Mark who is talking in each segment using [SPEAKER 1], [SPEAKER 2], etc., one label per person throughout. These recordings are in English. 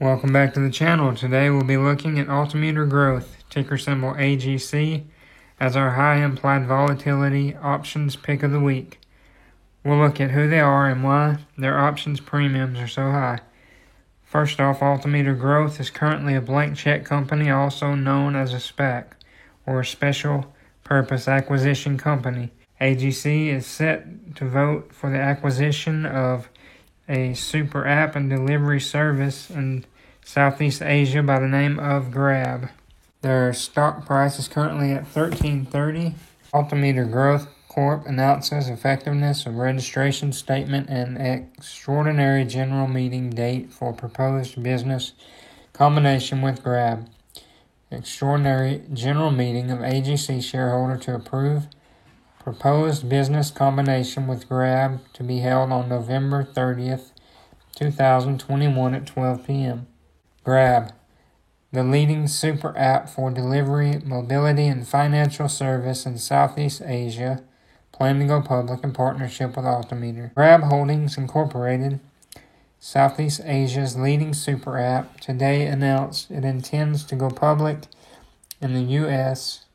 [SPEAKER 1] Welcome back to the channel. Today we'll be looking at Altimeter Growth, ticker symbol AGC, as our high implied volatility options pick of the week. We'll look at who they are and why their options premiums are so high. First off, Altimeter Growth is currently a blank check company, also known as a SPAC, or a Special Purpose Acquisition Company. AGC is set to vote for the acquisition of a super app and delivery service in Southeast Asia by the name of Grab. Their stock price is currently at $13.30. Altimeter Growth Corp announces effectiveness of registration statement and extraordinary general meeting date for proposed business combination with Grab. Extraordinary general meeting of AGC shareholder to approve proposed business combination with Grab to be held on November 30th, 2021 at 12 p.m. Grab, the leading super app for delivery, mobility, and financial service in Southeast Asia, plan to go public in partnership with Altimeter. Grab Holdings Incorporated, Southeast Asia's leading super app, today announced it intends to go public in the U.S.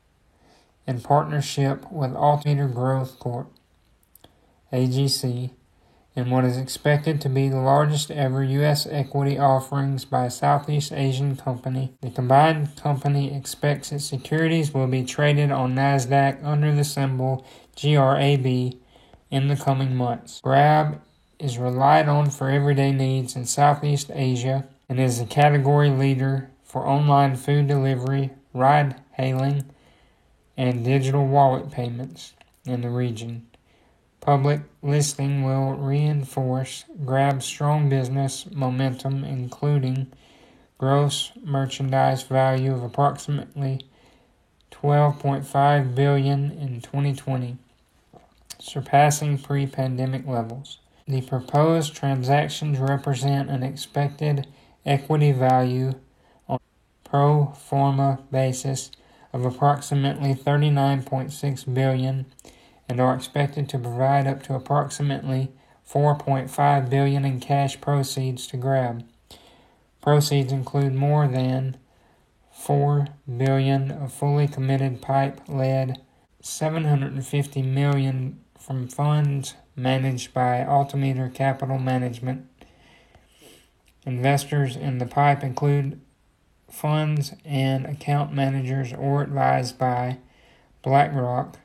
[SPEAKER 1] in partnership with Altimeter Growth Corp, AGC, in what is expected to be the largest ever U.S. equity offerings by a Southeast Asian company. The combined company expects its securities will be traded on NASDAQ under the symbol GRAB in the coming months. Grab is relied on for everyday needs in Southeast Asia and is the category leader for online food delivery, ride-hailing, and digital wallet payments in the region. Public listing will reinforce Grab's strong business momentum, including gross merchandise value of approximately $12.5 billion in 2020, surpassing pre-pandemic levels. The proposed transactions represent an expected equity value on a pro forma basis of approximately $39.6 billion and are expected to provide up to approximately $4.5 billion in cash proceeds to Grab. Proceeds include more than $4 billion of fully committed PIPE-led, $750 million from funds managed by Altimeter Capital Management. Investors in the PIPE include funds and account managers or advised by BlackRock,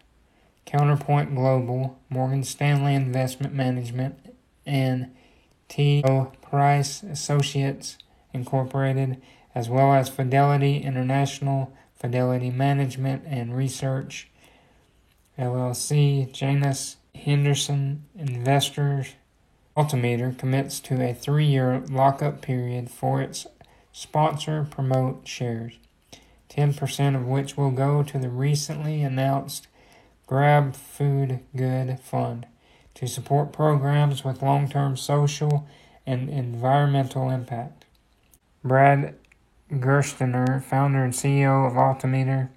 [SPEAKER 1] Counterpoint Global, Morgan Stanley Investment Management, and T. O. Price Associates Incorporated, as well as Fidelity International, Fidelity Management and Research, LLC, Janus Henderson Investors. Altimeter commits to a 3-year lockup period for its sponsor promote shares, 10% of which will go to the recently announced Grab Food Good Fund to support programs with long-term social and environmental impact. Brad Gerstner, founder and CEO of Altimeter,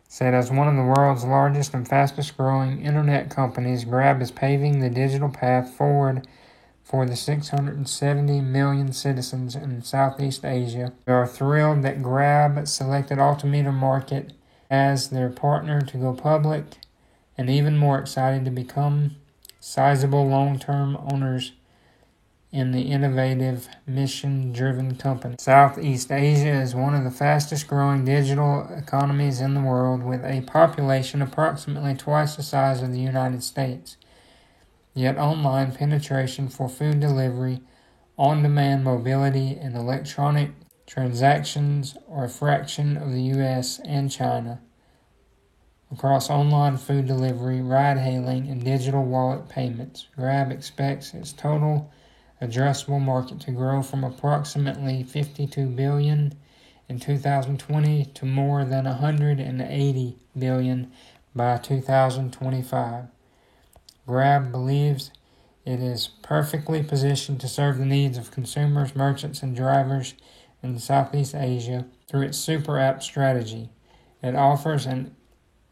[SPEAKER 1] said, as one of the world's largest and fastest growing internet companies, Grab is paving the digital path forward for the 670 million citizens in Southeast Asia. We are thrilled that Grab selected Altimeter Market as their partner to go public, and even more excited to become sizable long-term owners in the innovative, mission-driven company. Southeast Asia is one of the fastest-growing digital economies in the world, with a population approximately twice the size of the United States. Yet online penetration for food delivery, on-demand mobility, and electronic transactions are a fraction of the U.S. and China. Across online food delivery, ride-hailing, and digital wallet payments, Grab expects its total addressable market to grow from approximately $52 billion in 2020 to more than $180 billion by 2025. Grab believes it is perfectly positioned to serve the needs of consumers, merchants, and drivers in Southeast Asia through its super app strategy. It offers an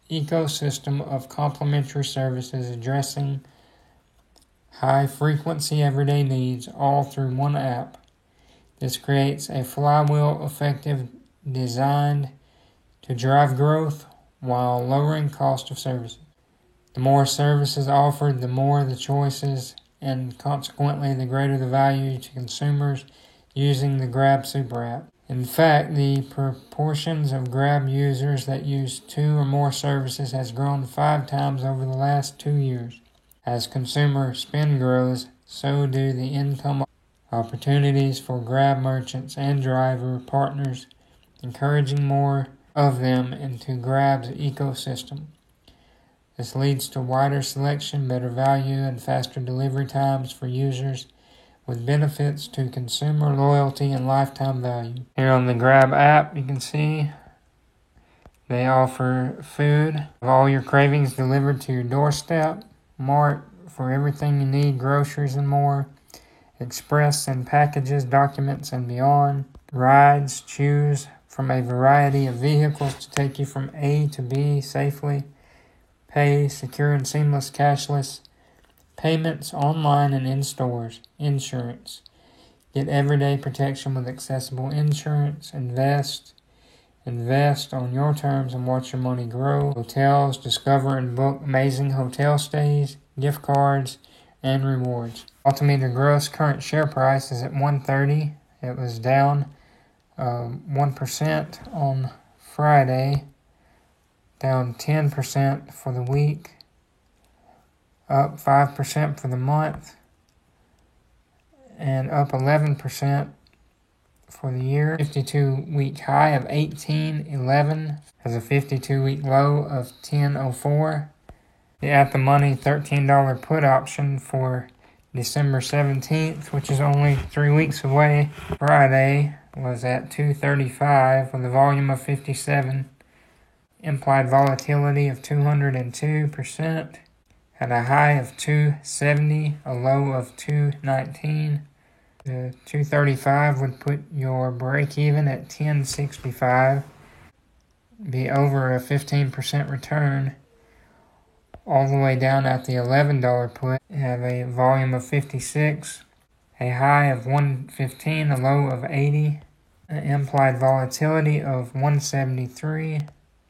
[SPEAKER 1] ecosystem of complementary services addressing high-frequency everyday needs all through one app. This creates a flywheel effective designed to drive growth while lowering cost of services. The more services offered, the more the choices, and consequently the greater the value to consumers using the Grab Super App. In fact, the proportions of Grab users that use 2 or more services has grown 5 times over the last 2 years. As consumer spend grows, so do the income opportunities for Grab merchants and driver partners, encouraging more of them into Grab's ecosystem. This leads to wider selection, better value, and faster delivery times for users, with benefits to consumer loyalty and lifetime value. Here on the Grab app, you can see they offer food, all your cravings delivered to your doorstep, Mart for everything you need, groceries and more, Express and packages, documents and beyond, rides, choose from a variety of vehicles to take you from A to B safely, pay, secure and seamless cashless payments online and in stores, insurance. Get everyday protection with accessible insurance, invest on your terms and watch your money grow. Hotels, discover and book amazing hotel stays, gift cards, and rewards. Altimeter Growth's current share price is at $130. It was down 1% on Friday, down 10% for the week, up 5% for the month, and up 11% for the year. 52-week high of 18.11 has a 52-week low of 10.04. The at-the-money $13 put option for December 17th, which is only 3 weeks away, Friday, was at 235 with a volume of 57. Implied volatility of 202%. Had a high of 270, a low of 219. The 235 would put your break even at 1065. Be over a 15% return. All the way down at the $11 put, have a volume of 56, a high of 115, a low of 80, an implied volatility of 173,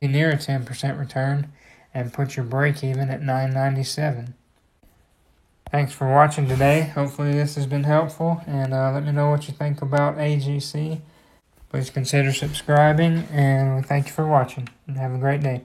[SPEAKER 1] near a 10% return, and put your break even at 997. Thanks for watching today. Hopefully this has been helpful, and let me know what you think about AGC. Please consider subscribing, and thank you for watching, and have a great day.